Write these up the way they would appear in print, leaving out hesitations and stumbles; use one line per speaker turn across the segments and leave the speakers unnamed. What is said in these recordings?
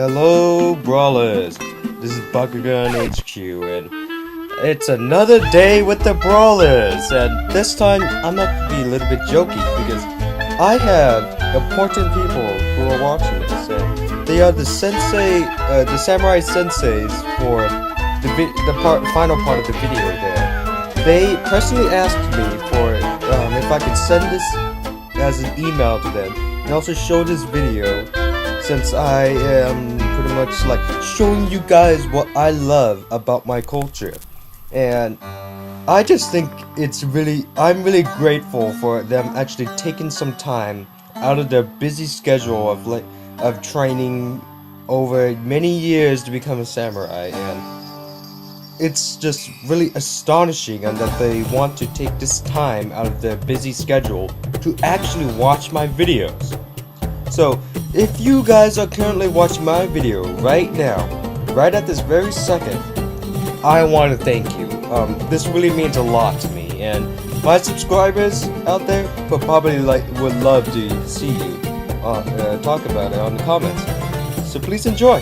Hello, Brawlers. This is Bakugan HQ, and it's another day with the Brawlers. And this time, I'm not gonna be a little bit jokey because I have important people who are watching this, and they are the samurai senseis for the final part of the video. They personally asked me for if I could send this as an email to them, and also show this video, since I am pretty much like showing you guys what I love about my culture. And I just think I'm really grateful for them actually taking some time out of their busy schedule of training over many years to become a samurai, and it's just really astonishing and that they want to take this time out of their busy schedule to actually watch my videos. So, if you guys are currently watching my video right now, right at this very second, I want to thank you. This really means a lot to me, and my subscribers out there would probably would love to see you talk about it on the comments. So please enjoy.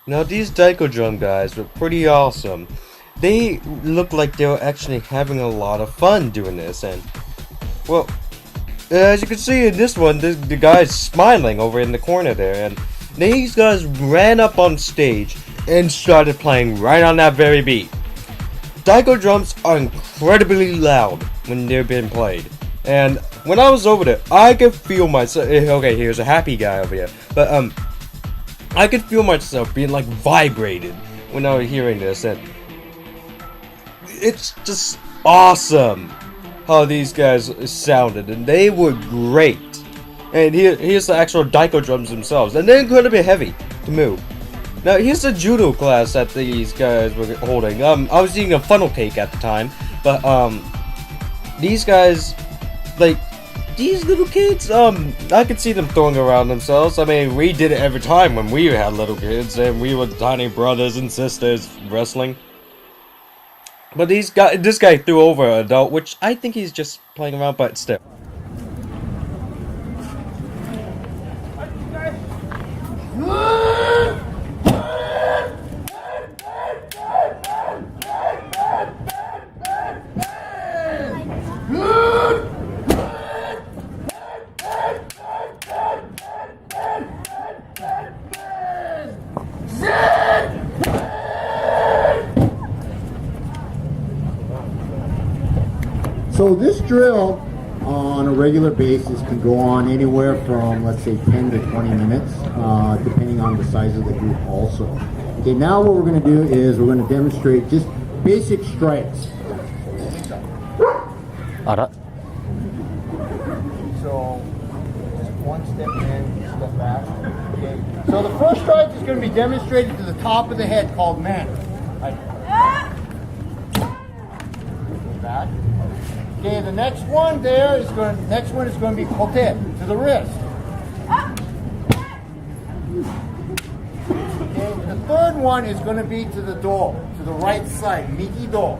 Now these Daiko Drum guys were pretty awesome. They looked like they were actually having a lot of fun doing this, and well, as you can see in this one, the guy's smiling over in the corner there, and these guys ran up on stage and started playing right on that very beat. Daiko drums are incredibly loud when they're being played, and when I was over there, I could feel myself. Okay, here's a happy guy over here, but I could feel myself being like vibrated when I was hearing this, and it's just awesome how these guys sounded, and they were great. And here's the actual Daiko drums themselves, and they're incredibly heavy to move. Now here's the judo class that these guys were holding. I was eating a funnel cake at the time, but these guys, like these little kids, I could see them throwing around themselves. I mean, we did it every time when we had little kids, and we were tiny brothers and sisters wrestling. But this guy threw over an adult, which I think he's just playing around, but still.
So this drill on a regular basis can go on anywhere from, let's say, 10 to 20 minutes, depending on the size of the group also. Okay, now what we're going to do is we're going to demonstrate just basic strikes. So just one step in, step back. Okay. So the first strike is going to be demonstrated to the top of the head, called man. Back. Okay, the next one there is going to be kote, to the wrist. Okay, the third one is going to be to the do, to the right side, miki do.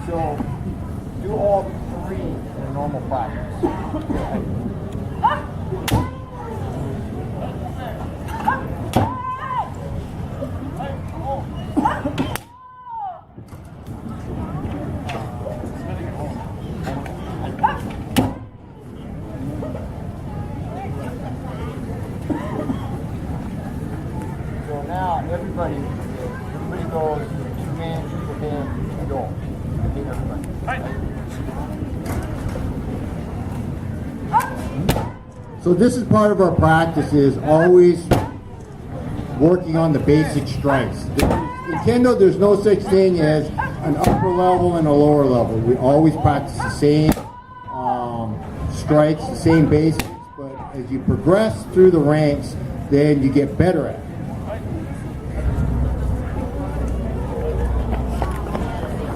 So do all three in a normal practice. So now everybody goes two man, two hand, two dog. Okay, everybody. So this is part of our practice, is always working on the basic strikes. In kendo, there's no such thing as an upper level and a lower level. We always practice the same strikes, the same basics, but as you progress through the ranks, then you get better at it.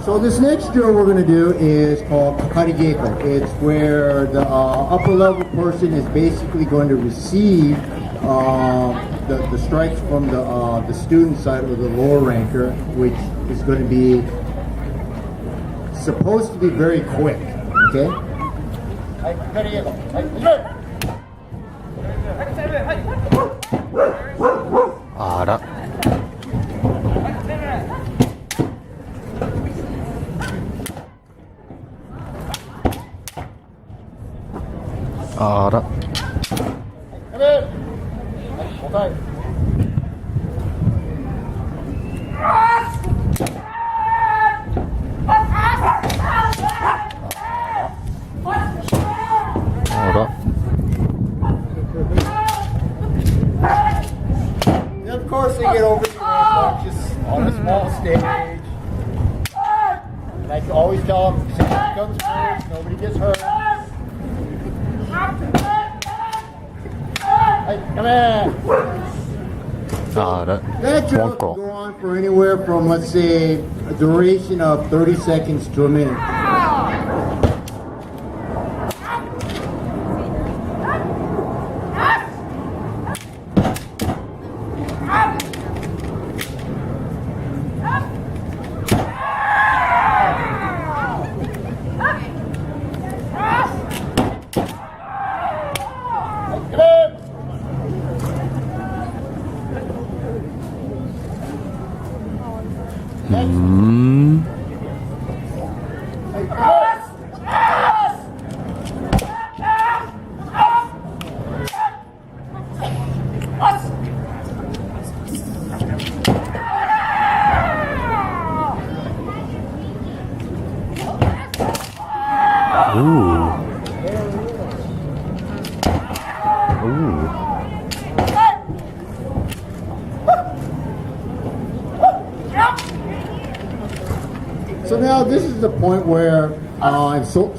So this next drill we're going to do is called Kakari Geiko. It's where the upper level person is basically going to receive the strikes from the student side or the lower ranker, which is going to be supposed to be very quick. Okay? And of course they get over the just on a small stage. And I can always tell them, safety comes first, nobody gets hurt. Hey, come in. That drill can go on for anywhere from, let's say, a duration of 30 seconds to a minute. Come in. So now this is the point where in some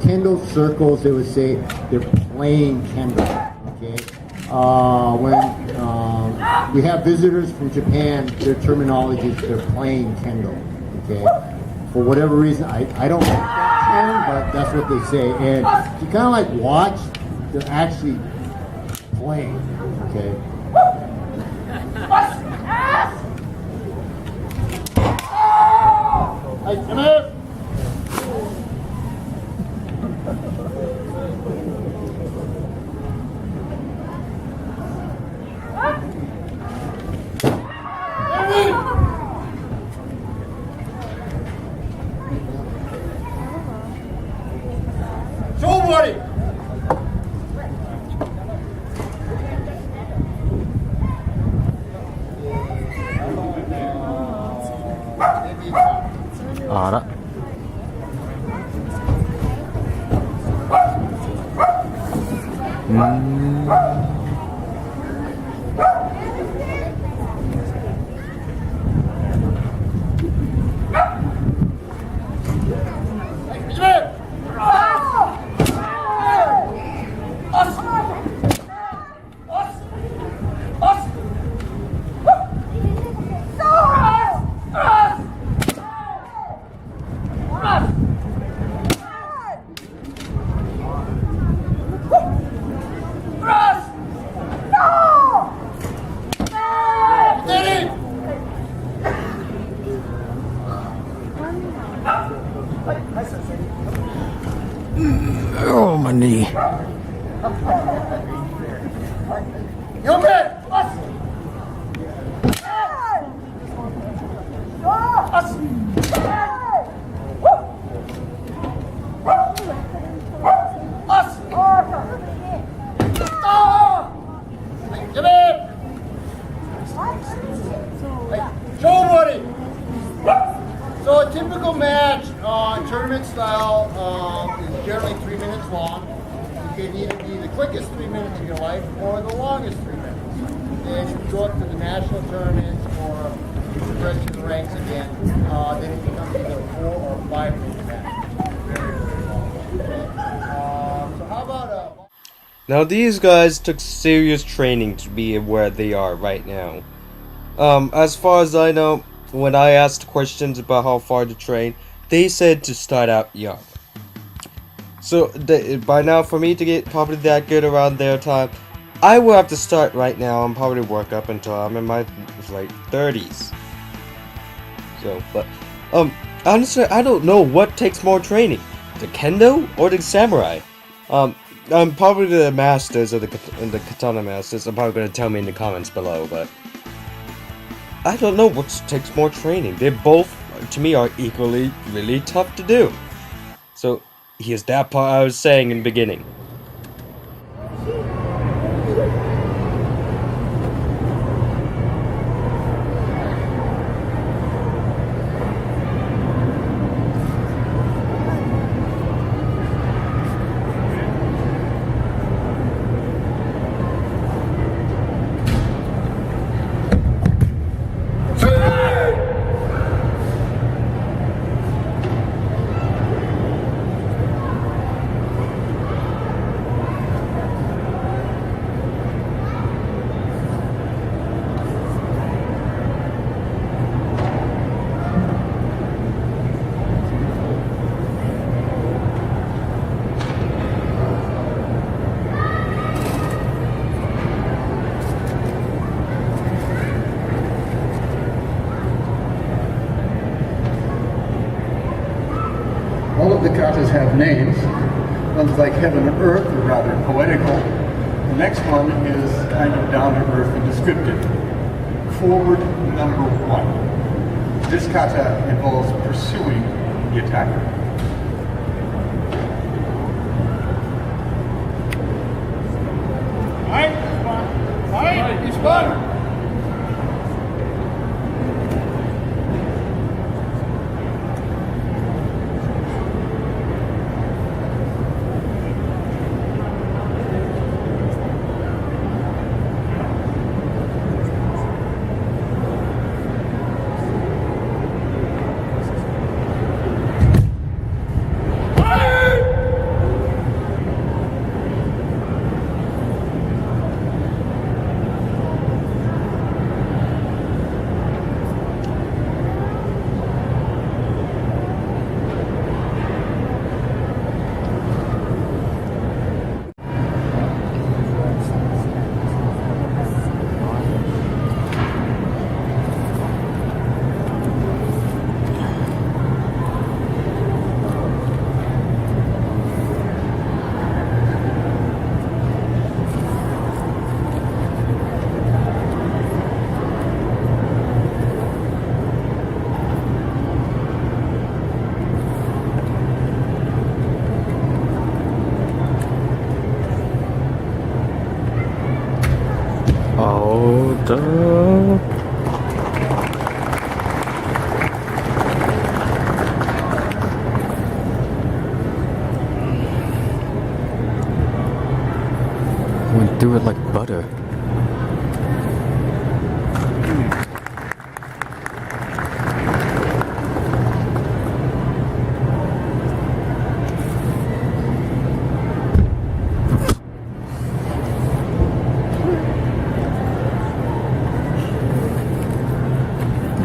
kendo circles they would say they're playing kendo. Okay, when we have visitors from Japan, their terminology is they're playing kendo. Okay, for whatever reason, I don't like that term, but that's what they say. And if you kind of like watch, they're actually playing. Okay. Hey, come here. Show buddy.
Alright. Oh, my knee.
So a typical match, tournament style, is generally 3 minutes long. You can either be the quickest 3 minutes of your life or the longest 3 minutes. And if you go up to the national tournaments or you progress to the ranks again, then it becomes either a 4 or 5 minute match. Very, very long. So how about
Now these guys took serious training to be where they are right now. As far as I know, when I asked questions about how far to train, they said to start out young. So by now, for me to get probably that good around their time, I will have to start right now and probably work up until I'm in my like 30s. So, but honestly, I don't know what takes more training, the kendo or the samurai. Probably the masters or the katana masters are probably going to tell me in the comments below, but I don't know what takes more training. They both, to me, are equally really tough to do. So here's that part I was saying in the beginning.
All of the katas have names. One's like heaven and earth, or rather poetical. The next one is kind of down to earth and descriptive. Forward number 1. This kata involves pursuing the attacker.
Oh, duh. Went through it like butter.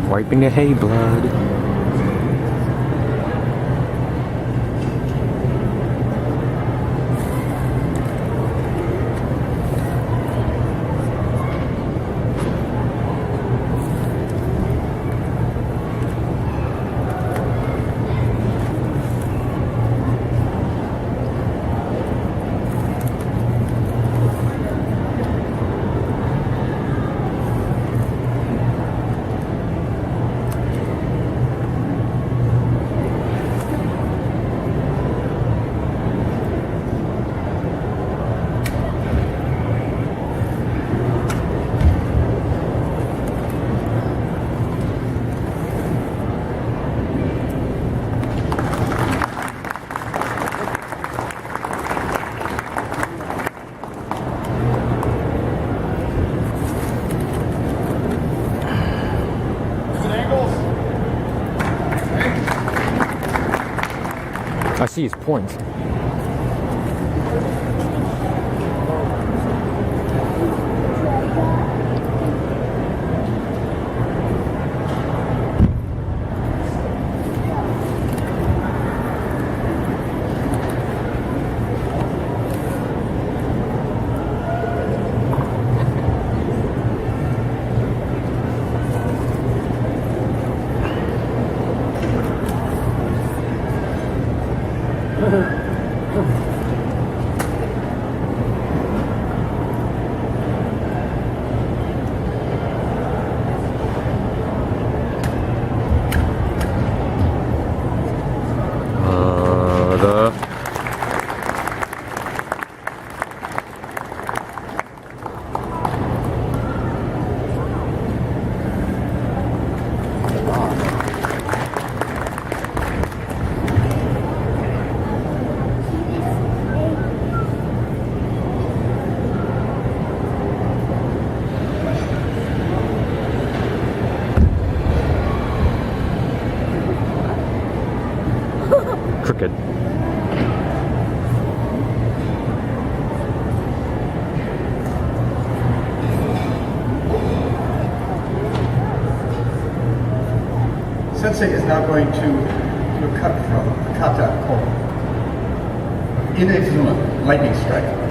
Wiping the hay blood. I see his point. Crooked.
Sensei is now going to do a cut from a kata called Inexuma, lightning strike.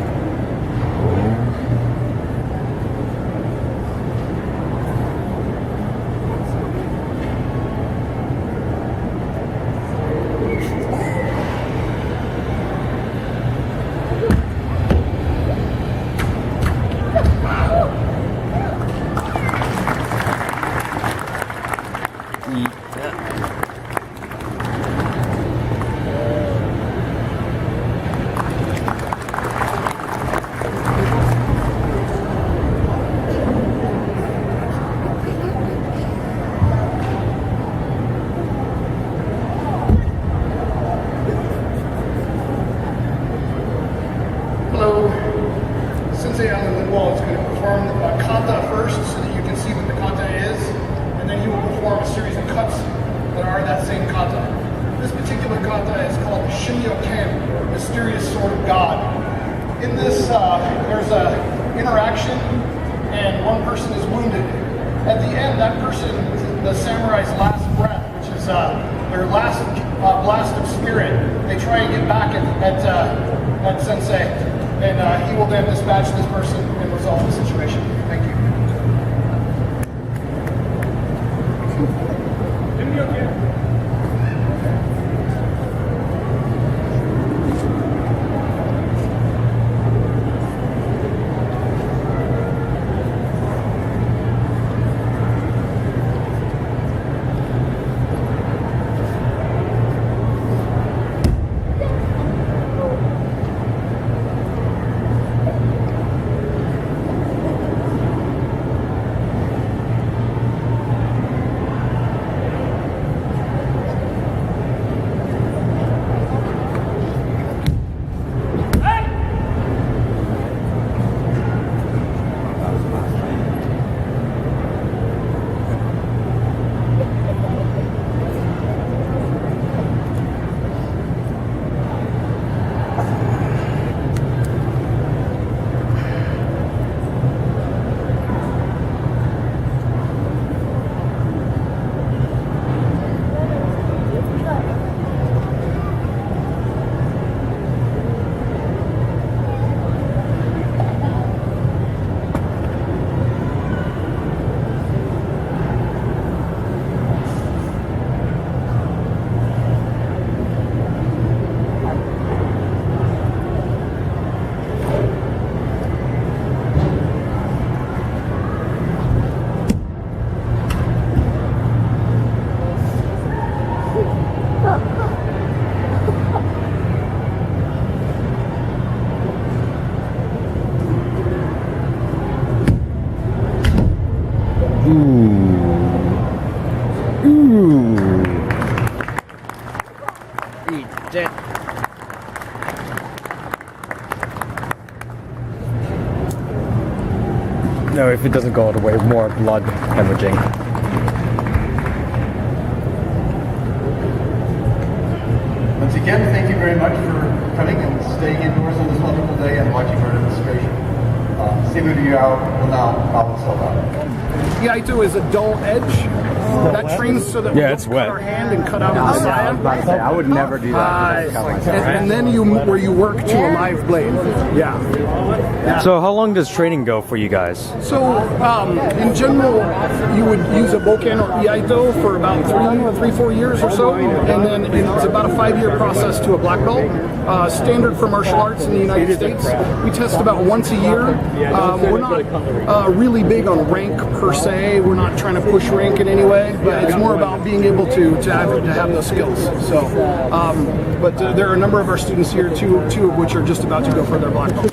kata is called Shinryoken, mysterious sword of God. In this, there's a interaction, and one person is wounded. At the end, that person, the samurai's last breath, which is their last blast of spirit, they try and get back at Sensei, and he will then dispatch this person and resolve the situation. Thank you.
No, if it doesn't go all the way, more blood hemorrhaging.
Once again, thank you very much for coming and staying indoors on this wonderful day and watching our demonstration. Stephen Yao will now bow himself out.
Iaito is a dull edge that trains so that we don't cut our hand and cut out the saya.
I would never do that.
And then where you work to a live blade. Yeah.
So how long does training go for you guys?
So in general, you would use a boken or iaito for about 3-4 years or so, and then it's about a 5-year process to a black belt. Standard for martial arts in the United States. We test about once a year. We're not really big on rank per se. We're not trying to push rank in any way, but it's more about being able to have those skills. So, but there are a number of our students here, two of which are just about to go for their black belt.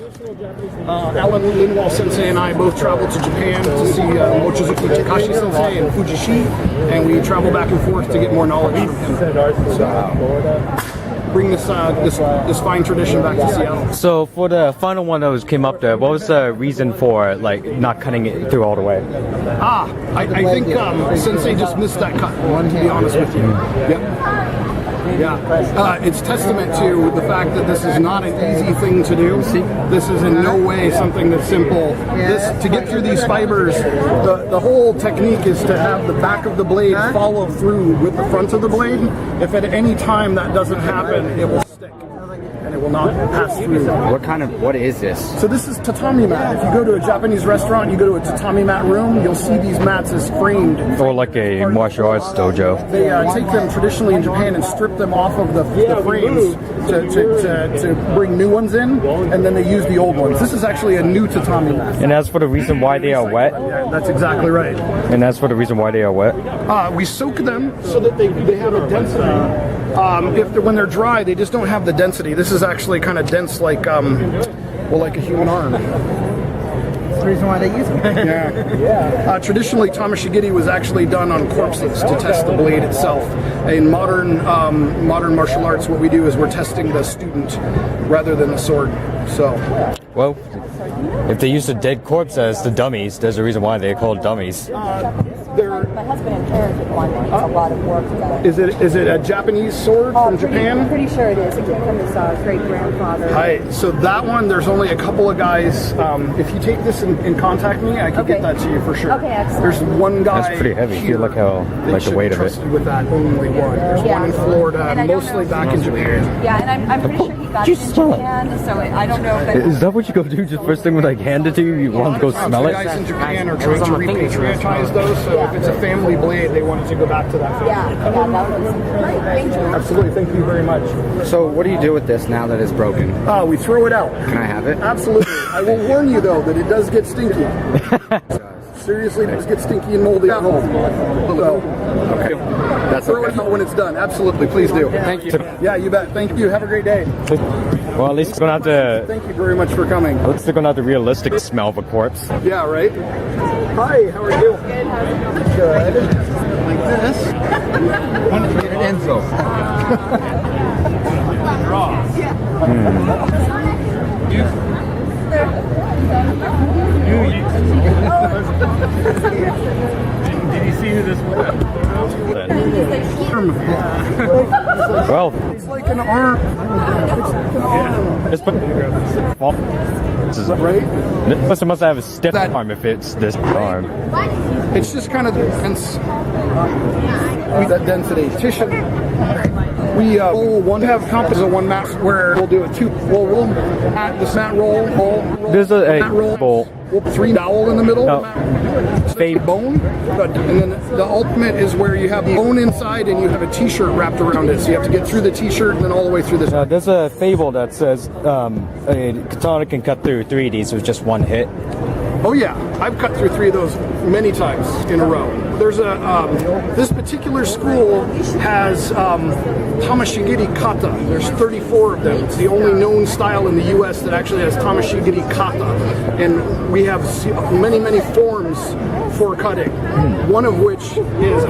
Alan Linwall Sensei and I both traveled to Japan to see Mochizuki Takashi Sensei and Fujishi, and we travel back and forth to get more knowledge from him. So, bring this fine tradition back to Seattle.
So for the final one that came up there, what was the reason for like not cutting it through all the way?
I think Sensei just missed that cut, to be honest with you. Yep. Yeah, it's testament to the fact that this is not an easy thing to do. This is in no way something that's simple. To get through these fibers, the whole technique is to have the back of the blade follow through with the front of the blade. If at any time that doesn't happen, it will stick. And it will not pass through.
What is this?
So this is tatami mat. If you go to a Japanese restaurant, you go to a tatami mat room, you'll see these mats as framed.
Or like a martial arts dojo.
They take them traditionally in Japan and strip them off of the frames to bring new ones in, and then they use the old ones. This is actually a new tatami mat.
And as for the reason why they are wet?
Yeah, that's exactly right.
And as for the reason why they are wet?
We soak them so that they have a density. When they're dry, they just don't have the density. This is actually kind of dense, like like a human arm.
That's the reason why they use them.
Yeah. Traditionally, tamashigiri was actually done on corpses to test the blade itself. In modern martial arts, what we do is we're testing the student rather than the sword. So.
Well, if they use the dead corpse as the dummies, there's a reason why they're called dummies.
My husband inherited one that needs a lot of work done.
Is it a Japanese sword from Japan?
I'm pretty sure it is. It came from his great-grandfather.
Hi. So that one, there's only a couple of guys. If you take this and contact me, I can get that to you for sure.
Okay, excellent.
There's one guy.
That's pretty heavy.
Here
Feel like how
that
like the
should
weight of it.
trust you with that. Only one. There's one in Florida,
And I don't
mostly
know-
back in Japan.
Yeah, and I'm pretty sure he got it in Japan, so I don't know. But
Is that what you go do? Just first thing when like hand it to you, you want to go smell
The
it?
guys in Japan are trying to repatriate those, so if it's a family blade, they want it to go back to that family.
yeah, that would be great. Thank you.
Absolutely. Thank you very much.
So what do you do with this now that it's broken?
We throw it out.
Can I have it?
Absolutely. I will warn you though that it does get stinky. Seriously, it does get stinky and moldy at home. So,
Okay. That's
throw it
okay.
out when it's done. Absolutely, please do.
Thank you.
Yeah, you bet. Thank you. Have a great day.
Well, at least it's gonna have to.
Thank you very much for coming.
At least they're gonna have the realistic smell of a corpse.
Yeah, right? Hi, how are you? Good. Like this.
Well,
It's like an arm.
just put. Well, this is
Right?
Plus, it must have a stiff arm if it's this arm.
It's just kind of dense. That density. Tissue. We will have composite one mat where we'll do a two. We'll add this mat roll.
There's a
mat roll.
bowl.
We'll put 3 dowel in the middle.
Oh.
Fade bone. Good. And then the ultimate is where you have bone inside and you have a t-shirt wrapped around it. So you have to get through the t-shirt and then all the way through this.
There's a fable that says a katana can cut through 3 of these with just one hit.
Oh yeah, I've cut through 3 of those many times in a row. There's a this particular school has tamashigiri kata. There's 34 of them. It's the only known style in the U.S. that actually has tamashigiri kata, and we have many forms for cutting. One of which is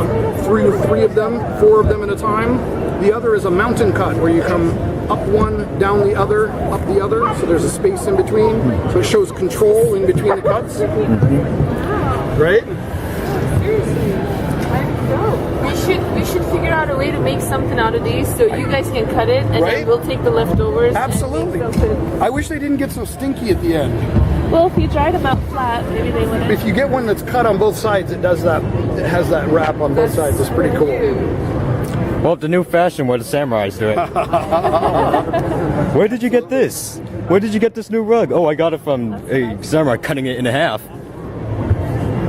3 of them, 4 of them at a time. The other is a mountain cut where you come up one, down the other, up the other, so there's a space in between, so it shows control in between the cuts. Right?
We should figure out a way to make something out of these so you guys can cut it and
Right?
then we'll take the leftovers.
Absolutely.
And make something.
I wish they didn't get so stinky at the end.
Well, if you dried them out flat, maybe they wouldn't.
If you get one that's cut on both sides, it does that. It has that wrap on both sides. It's pretty cool.
Well, the new fashion where the samurais do it. Where did you get this? Where did you get this new rug? Oh, I got it from a samurai cutting it in half.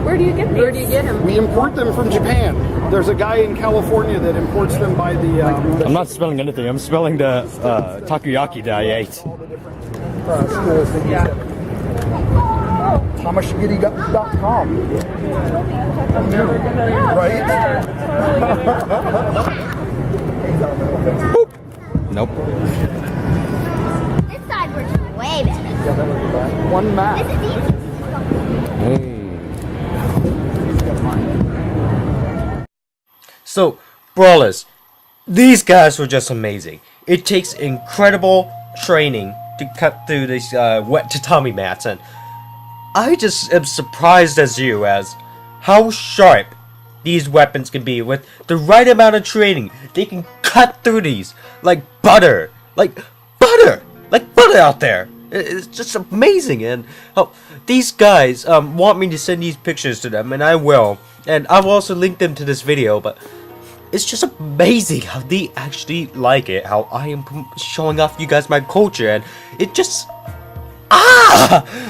Where do you get these? Where do you get them?
We import them from Japan. There's a guy in California that imports them by the.
I'm not spelling anything. I'm spelling the takoyaki that I ate.
Tamashigiri.com. Right?
Boop. Nope.
This side works way better.
One map.
This is easy.
So, Brawlers, these guys were just amazing. It takes incredible training to cut through these wet tatami mats, and I just am surprised as you as how sharp these weapons can be with the right amount of training. They can cut through these like butter, like butter out there. It's just amazing, and these guys want me to send these pictures to them, and I will. And I'll also link them to this video, but it's just amazing how they actually like it, how I am showing off you guys my culture, and it just...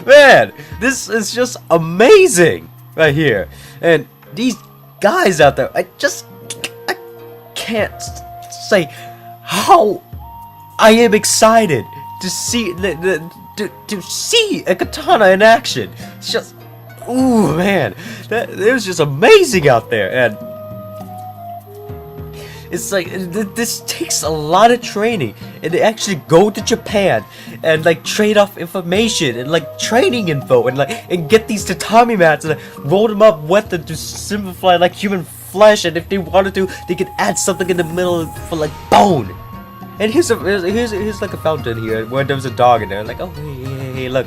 Man, this is just amazing right here. And these guys out there, I can't say how I am excited to see to see a katana in action. It's just, ooh man, it was just amazing out there, and it's like this takes a lot of training, and they actually go to Japan and like trade off information and like training info and get these tatami mats and roll them up, wet them to simplify like human flesh, and if they wanted to, they could add something in the middle for like bone. And here's like a fountain here where there's a dog in there. Like, oh hey, look,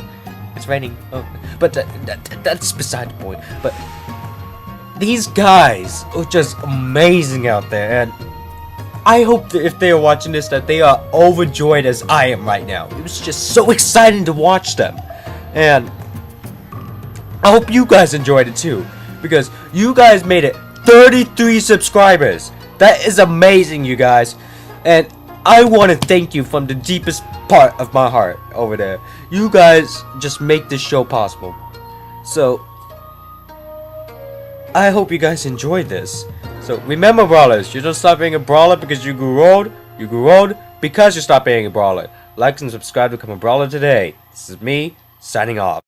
it's raining. Oh, but that's beside the point. But these guys are just amazing out there, and I hope that if they are watching this that they are overjoyed as I am right now. It was just so exciting to watch them, and I hope you guys enjoyed it too, because you guys made it 33 subscribers. That is amazing, you guys, and I want to thank you from the deepest part of my heart over there. You guys just make this show possible. So I hope you guys enjoyed this. So remember, brawlers, you don't stop being a brawler because you grew old. You grew old because you stopped being a brawler. Like and subscribe to become a brawler today. This is me, signing off.